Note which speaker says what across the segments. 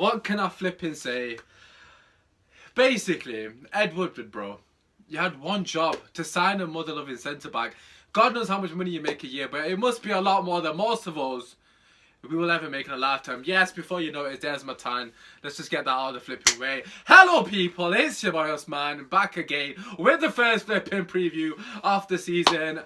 Speaker 1: What can I flipping say? Basically, Ed Woodward, bro. You had one job to sign a mother-loving centre-back. God knows how much money you make a year, but it must be a lot more than most of us we will ever make in a lifetime. Yes, before you know it, there's my time. Let's just get that out of the flipping way. Hello, people. It's your boy Osman, back again with the first flipping preview of the season.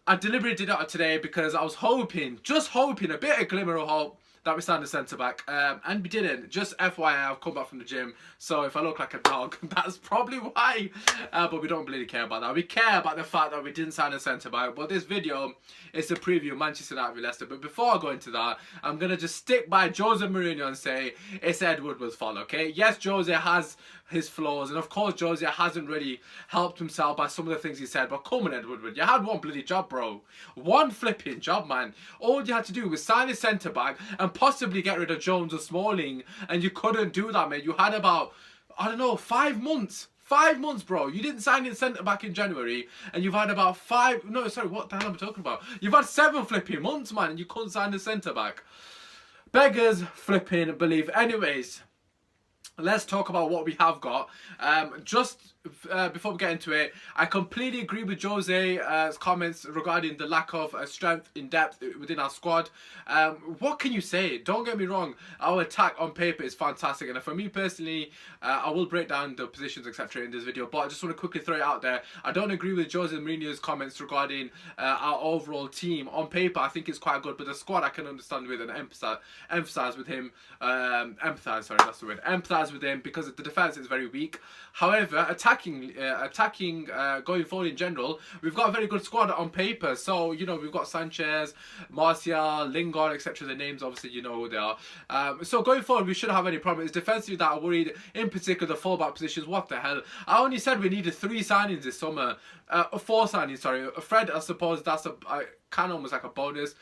Speaker 1: I deliberately did it today because I was hoping, just hoping, a bit of glimmer of hope that we signed a centre-back, and we didn't. Just FYI, I've come back from the gym, so if I look like a dog, that's probably why. But we don't really care about that. We care about the fact that we didn't sign a centre-back, but this video is a preview of Manchester United v Leicester. But before I go into that, I'm going to just stick by Jose Mourinho and say it's Ed Woodward's fault, okay? Yes, Jose has his flaws, and of course Jose hasn't really helped himself by some of the things he said, but come on, Ed Woodward, you had one bloody job, bro. One flipping job, man. All you had to do was sign a centre-back and possibly get rid of Jones or Smalling, and you couldn't do that, mate. You had about, I don't know, 5 months. 5 months, bro. You didn't sign in centre-back in January, and you've had about what the hell am I talking about? You've had 7 flipping months, man, and you couldn't sign a centre-back. Beggars flipping belief. Anyways, let's talk about what we have got. Before we get into it, I completely agree with Jose's comments regarding the lack of strength in depth within our squad. What can you say? Don't get me wrong, our attack on paper is fantastic, and for me personally, I will break down the positions etc in this video, but I just want to quickly throw it out there. I don't agree with Jose Mourinho's comments regarding our overall team. On paper, I think it's quite good, but the squad I can understand with and emphasize with him. Empathize with him because the defense is very weak. However, attacking going forward in general, we've got a very good squad on paper. So, you know, we've got Sanchez, Martial, Lingard, etc. The names, obviously, you know who they are. So going forward, we shouldn't have any problem. It's defensively that I'm worried, in particular the fullback positions. What the hell? I only said we needed 3 signings this summer. 4 signings, sorry. Fred, I suppose that's kind of almost like a bonus.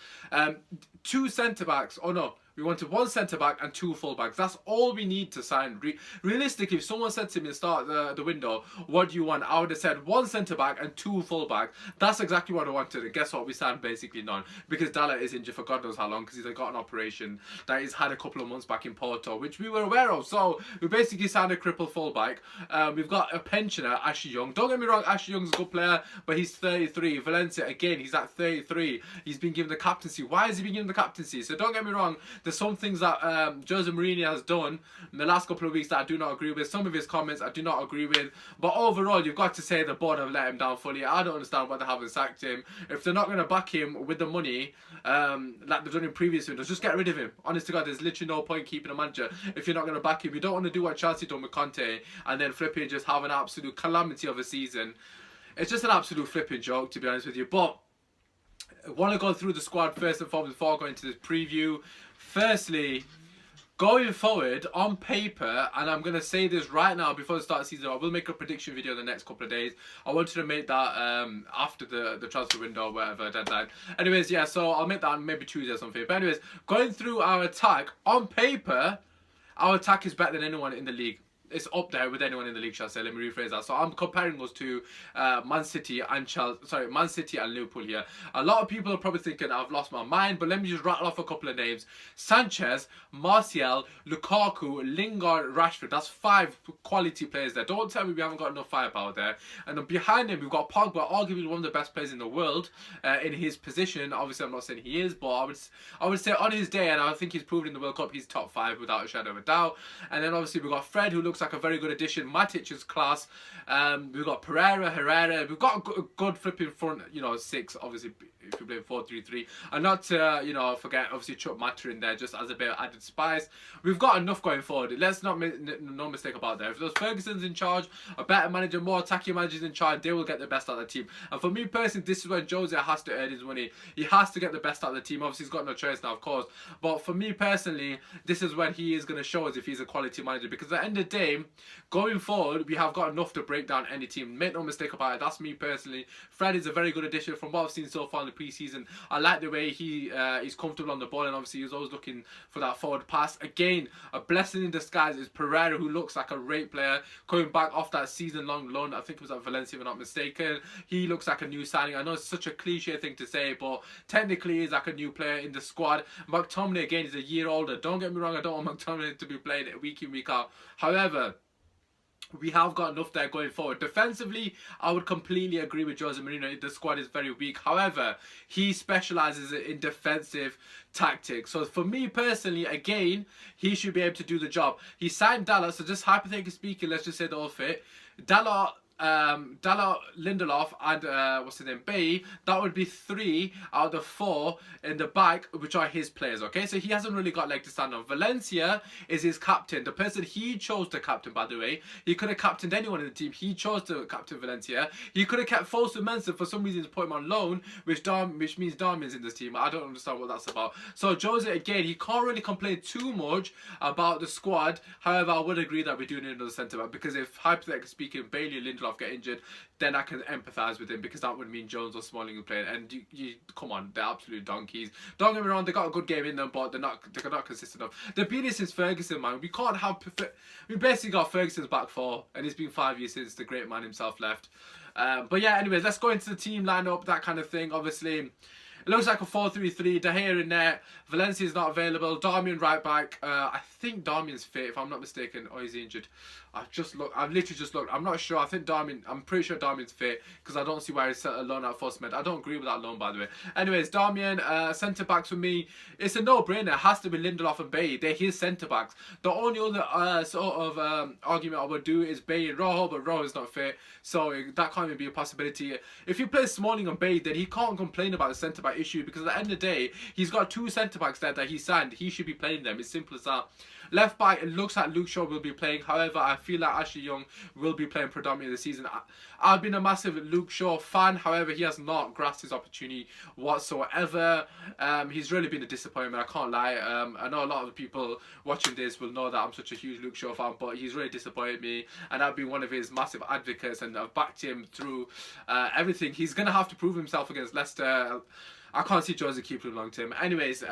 Speaker 1: 2 centre-backs. Oh, no. We wanted 1 centre-back and 2 full-backs. That's all we need to sign. Realistically, if someone said to me at the start of the window, what do you want? I would have said 1 centre-back and 2 full-backs. That's exactly what I wanted. And guess what? We signed basically none. Because Dalla is injured for God knows how long, because he's got an operation that he's had a couple of months back in Porto, which we were aware of. So we basically signed a crippled full-back. We've got a pensioner, Ashley Young. Don't get me wrong, Ashley Young's a good player, but he's 33. Valencia, again, he's at 33. He's been given the captaincy. Why has he been given the captaincy? So don't get me wrong, there's some things that Jose Mourinho has done in the last couple of weeks that I do not agree with. Some of his comments I do not agree with. But overall, you've got to say the board have let him down fully. I don't understand why they haven't sacked him. If they're not going to back him with the money, like they've done in previous windows, just get rid of him. Honest to God, there's literally no point keeping a manager if you're not going to back him. You don't want to do what Chelsea done with Conte and then flipping just have an absolute calamity of a season. It's just an absolute flipping joke, to be honest with you. But I want to go through the squad first and foremost before going to this preview. Firstly, going forward on paper, and I'm going to say this right now before the start of the season, I will make a prediction video in the next couple of days. I wanted to make that after the transfer window or whatever deadline. Anyways, yeah, so I'll make that maybe Tuesday or something. But anyways, going through our attack, on paper, our attack is better than anyone in the league. It's up there with anyone in the league, shall I say. Let me rephrase that. So I'm comparing us to Man City and Liverpool here. A lot of people are probably thinking I've lost my mind, but let me just rattle off a couple of names. Sanchez, Martial, Lukaku, Lingard, Rashford. That's 5 quality players there. Don't tell me we haven't got enough firepower there. And then behind him, we've got Pogba, arguably one of the best players in the world in his position. Obviously, I'm not saying he is, but I would say on his day, and I think he's proven in the World Cup, he's top 5 without a shadow of a doubt. And then obviously we've got Fred, who looks like a very good addition. Matic is class. We've got Pereira, Herrera. We've got a good flipping front, you know, 6, obviously, if you play 4-3-3. And not to, you know, forget, obviously, Chuck Matter in there just as a bit of added spice. We've got enough going forward. Let's not make no mistake about that. If there's Ferguson's in charge, a better manager, more attacking managers in charge, they will get the best out of the team. And for me personally, this is when Jose has to earn his money. He has to get the best out of the team. Obviously, he's got no choice now, of course. But for me personally, this is when he is going to show us if he's a quality manager. Because at the end of the day, game, going forward, we have got enough to break down any team. Make no mistake about it. That's me personally. Fred is a very good addition from what I've seen so far in the preseason. I like the way he's comfortable on the ball, and obviously he's always looking for that forward pass. Again, a blessing in disguise is Pereira, who looks like a great player coming back off that season-long loan. I think it was at Valencia, if I'm not mistaken. He looks like a new signing. I know it's such a cliche thing to say, but technically he's like a new player in the squad. McTominay, again, is a year older. Don't get me wrong, I don't want McTominay to be playing week in, week out. However, we have got enough there going forward. Defensively, I would completely agree with Jose Mourinho. The squad is very weak. However, he specialises in defensive tactics. So for me personally, again, he should be able to do the job. He signed Dallas, so just hypothetically speaking, let's just say they'll fit. Dallas, Lindelof, and what's his name, Bay. That would be 3 out of the 4 in the back, which are his players. Okay, so he hasn't really got leg to stand on. Valencia is his captain, the person he chose to captain. By the way, he could have captained anyone in the team. He chose to captain Valencia. He could have kept Fosu Mensah, for some reason to put him on loan, which means Darmin's in this team. I don't understand what that's about. So Jose, again, he can't really complain too much about the squad. However, I would agree that we do need another centre back, because if hypothetically speaking, Bailey and Lindelof get injured, then I can empathise with him, because that would mean Jones or Smalling will play. And you come on, they're absolute donkeys. Don't get me wrong, they got a good game in them, but they're not consistent enough. They've been here since Ferguson, man. We basically got Ferguson's back 4, and it's been 5 years since the great man himself left. But yeah, anyways, let's go into the team lineup, that kind of thing. Obviously, it looks like a 4-3-3. De Gea in there. Valencia's not available. Darmian right back. I think Darmian's fit, if I'm not mistaken. Or is he injured? I've literally just looked. I'm not sure. I'm pretty sure Darmian's fit, because I don't see why he's set a loan at Fussmed. I don't agree with that loan, by the way. Anyways, Darmian, centre backs for me, it's a no-brainer. It has to be Lindelof and Bailly. They're his centre backs. The only other sort of argument I would do is Bailly and Rojo, but Rojo's not fit, so that can't even be a possibility. If he plays Smalling and Bailly, then he can't complain about the centre back issue, because at the end of the day, he's got 2 centre backs there that he signed. He should be playing them. It's simple as that. Left back, it looks like Luke Shaw will be playing. However, I feel like Ashley Young will be playing predominantly this season. I've been a massive Luke Shaw fan. However, he has not grasped his opportunity whatsoever. He's really been a disappointment, I can't lie. I know a lot of the people watching this will know that I'm such a huge Luke Shaw fan, but he's really disappointed me, and I've been one of his massive advocates, and I've backed him through everything. He's going to have to prove himself against Leicester. I can't see Jose keeping him long term. Anyways,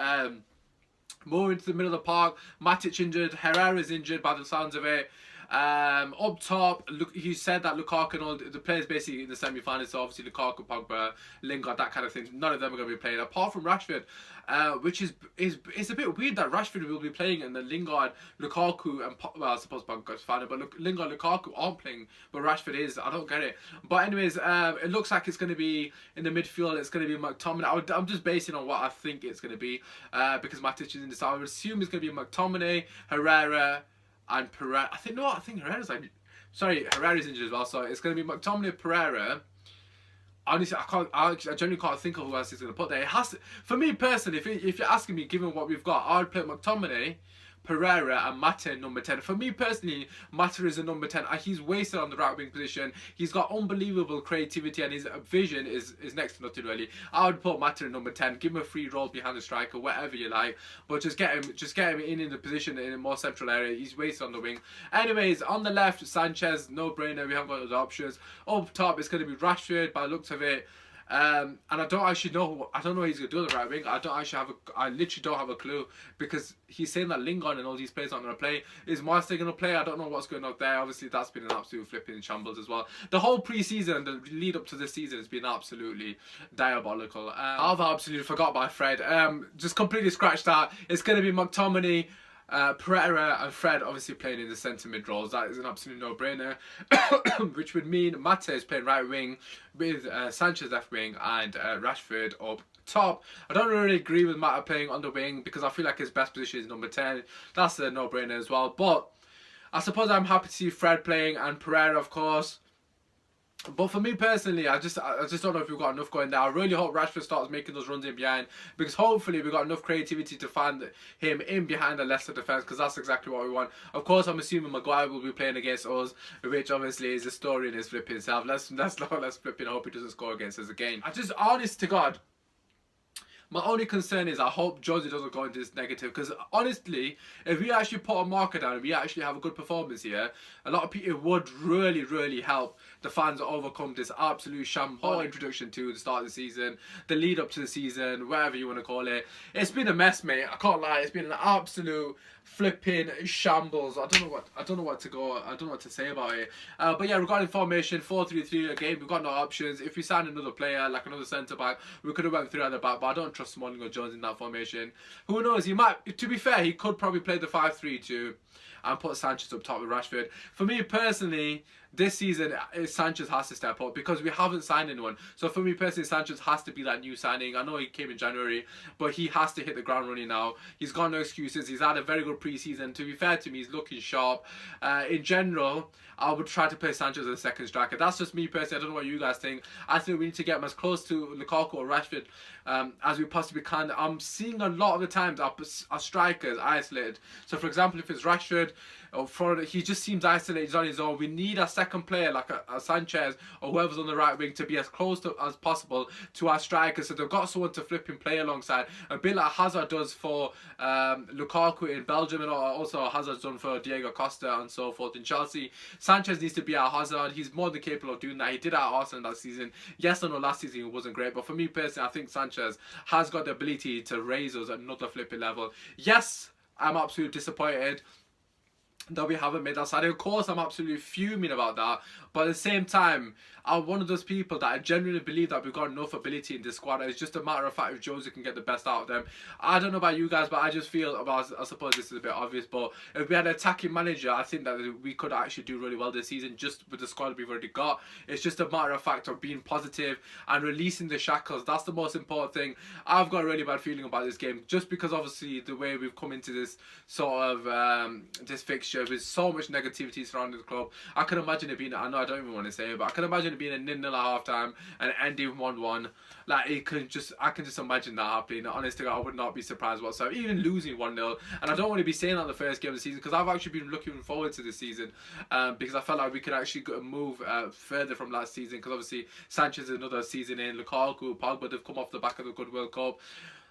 Speaker 1: moving to the middle of the park, Matic injured, Herrera's injured by the sounds of it. Up top, look, he said that Lukaku and all the players basically in the semi-finals, so obviously Lukaku, Pogba, Lingard, that kind of thing, none of them are going to be playing, apart from Rashford, which is a bit weird that Rashford will be playing and then Lingard, Lukaku, and well, I suppose Pogba's fine, but Lingard, Lukaku aren't playing, but Rashford is. I don't get it. But anyways, it looks like it's going to be in the midfield. It's going to be McTominay. I'm just basing on what I think it's going to be, because Matic is in this. I would assume it's going to be McTominay, Herrera, and Pereira. I think Herrera's Herrera's injured as well, so it's going to be McTominay, Pereira. Honestly, I genuinely can't think of who else he's going to put there. It has to, for me personally, if you're asking me, given what we've got, I would play McTominay, Pereira, and Mata in number 10. For me personally, Mata is a number 10. He's wasted on the right wing position. He's got unbelievable creativity, and his vision is next to nothing really. I would put Mata in number 10. Give him a free role behind the striker, whatever you like, but just get him in the position in a more central area. He's wasted on the wing. Anyways, on the left, Sanchez, no brainer. We haven't got those options. Up top, it's going to be Rashford by the looks of it. And I don't actually know. I don't know what he's gonna do on the right wing. I literally don't have a clue, because he's saying that Lingard and all these players aren't gonna play. Is Marseille gonna play? I don't know what's going on there. Obviously, that's been an absolute flipping shambles as well. The whole pre-season and the lead up to this season has been absolutely diabolical. I've absolutely forgot about Fred. Just completely scratched that. It's gonna be McTominay, Pereira and Fred obviously playing in the centre mid roles. That is an absolute no-brainer. Which would mean Mate is playing right wing with Sanchez left wing and Rashford up top. I don't really agree with Mate playing on the wing, because I feel like his best position is number 10. That's a no-brainer as well. But I suppose I'm happy to see Fred playing and Pereira, of course. But for me personally, I just don't know if we've got enough going there. I really hope Rashford starts making those runs in behind, because hopefully we've got enough creativity to find him in behind the Leicester defence, because that's exactly what we want. Of course, I'm assuming Maguire will be playing against us, which obviously is a story in his flipping self. Let's flipping hope he doesn't score against us again. I just, honest to God, My only concern is I hope Josie doesn't go into this negative, because honestly, if we actually put a marker down and we actually have a good performance here, a lot of people, it would really, really help the fans overcome this absolute shambles introduction to the start of the season, the lead up to the season, whatever you want to call it. It's been a mess, mate. I can't lie. It's been an absolute flipping shambles. I don't know what to say about it. But yeah, regarding formation, 4-3-3 again, we've got no options. If we sign another player, like another centre back, we could have went 3 at the back, but I don't trust Smalling or Jones in that formation. Who knows? He might. To be fair, he could probably play the 5-3-2 and put Sanchez up top with Rashford. For me personally, this season Sanchez has to step up because we haven't signed anyone. So for me personally, Sanchez has to be that new signing. I know he came in January, but he has to hit the ground running now. He's got no excuses. He's had a very good pre-season. To be fair to me, he's looking sharp. In general, I would try to play Sanchez as a second striker. That's just me personally. I don't know what you guys think. I think we need to get him as close to Lukaku or Rashford as we possibly can. I'm seeing a lot of the times our strikers isolated. So for example, if it's Rashford, he just seems isolated. He's on his own. We need a second player like a Sanchez or whoever's on the right wing to be as close as possible to our strikers, so they've got someone to flip and play alongside, a bit like Hazard does for Lukaku in Belgium, and also Hazard's done for Diego Costa and so forth in Chelsea. Sanchez needs to be our Hazard. He's more than capable of doing that. He did at Arsenal that season. Yes, I know last season it wasn't great, but for me personally, I think Sanchez has got the ability to raise us another flipping level. Yes, I'm absolutely disappointed that we haven't made that side. Of course, I'm absolutely fuming about that. But at the same time, I'm one of those people that I genuinely believe that we've got enough ability in this squad. It's just a matter of fact if Jose can get the best out of them. I don't know about you guys, but I just feel, well, I suppose this is a bit obvious, but if we had an attacking manager, I think that we could actually do really well this season just with the squad we've already got. It's just a matter of fact of being positive and releasing the shackles. That's the most important thing. I've got a really bad feeling about this game, just because obviously the way we've come into this sort of this fixture with so much negativity surrounding the club. I can imagine it being, I know I don't even want to say it, but I can imagine it being a 0-0 at half time and ending 1-1. Like I can just imagine that happening. Honestly, I would not be surprised whatsoever. Even losing 1-0, and I don't want to be saying that the first game of the season, because I've actually been looking forward to this season, because I felt like we could actually move further from last season, because obviously Sanchez is another season in, Lukaku, Pogba, they've come off the back of the good World Cup,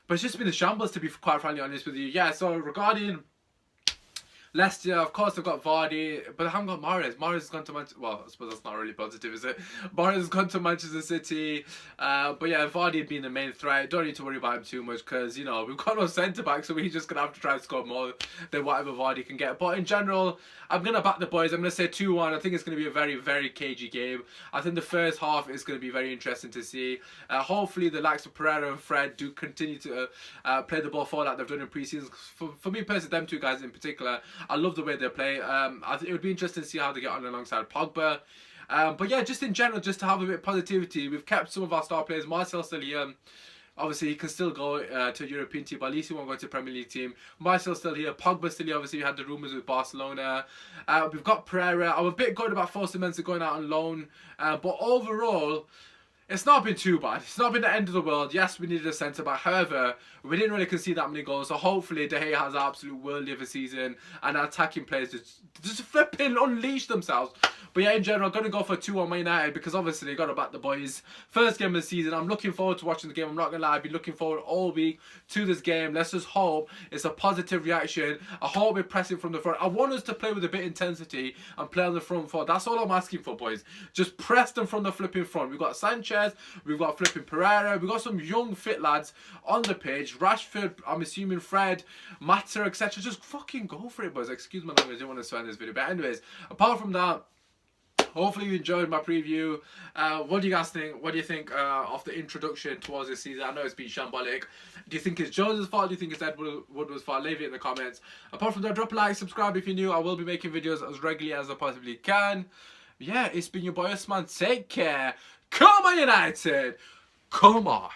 Speaker 1: but it's just been a shambles, to be quite frankly honest with you. Yeah, so regarding Leicester, of course, they've got Vardy, but they haven't got Mahrez. Mahrez has gone to Manchester. Well, I suppose that's not really positive, is it? Mahrez has gone to Manchester City. But yeah, Vardy being the main threat. Don't need to worry about him too much because, you know, we've got no centre back, so we're just going to have to try and score more than whatever Vardy can get. But in general, I'm going to back the boys. I'm going to say 2-1. I think it's going to be a very, very cagey game. I think the first half is going to be very interesting to see. Hopefully, the likes of Pereira and Fred do continue to play the ball forward like they've done in pre-season. For me personally, them two guys in particular, I love the way they play. I think it would be interesting to see how they get on alongside Pogba. But yeah, just in general, just to have a bit of positivity, we've kept some of our star players. Martial's still here. Obviously, he can still go to a European team, but at least he won't go to a Premier League team. Martial's still here. Pogba's still here. Obviously, we had the rumours with Barcelona. We've got Pereira. I'm a bit good about Foster Mensah going out on loan. But overall, it's not been too bad. It's not been the end of the world. Yes, we needed a centre-back. However, we didn't really concede that many goals. So hopefully, De Gea has an absolute worldie of a season. And our attacking players just flipping unleash themselves. But yeah, in general, I'm going to go for 2-1 Man United because obviously, got to back the boys. First game of the season. I'm looking forward to watching the game. I'm not going to lie. I've been looking forward all week to this game. Let's just hope it's a positive reaction. I hope we're pressing from the front. I want us to play with a bit of intensity and play on the front foot. That's all I'm asking for, boys. Just press them from the flipping front. We've got Sanchez. We've got flipping Pereira. We've got some young, fit lads on the pitch. Rashford, I'm assuming Fred, Mata, etc. Just fucking go for it, boys. Excuse my language. I didn't want to swear in this video. But anyways, apart from that, hopefully you enjoyed my preview. What do you guys think? What do you think of the introduction towards this season? I know it's been shambolic. Do you think it's Jones' fault? Do you think it's Ed Woodward's fault? Leave it in the comments. Apart from that, drop a like, subscribe if you're new. I will be making videos as regularly as I possibly can. Yeah, it's been your boy Usman. Take care. Come on, United! Come on!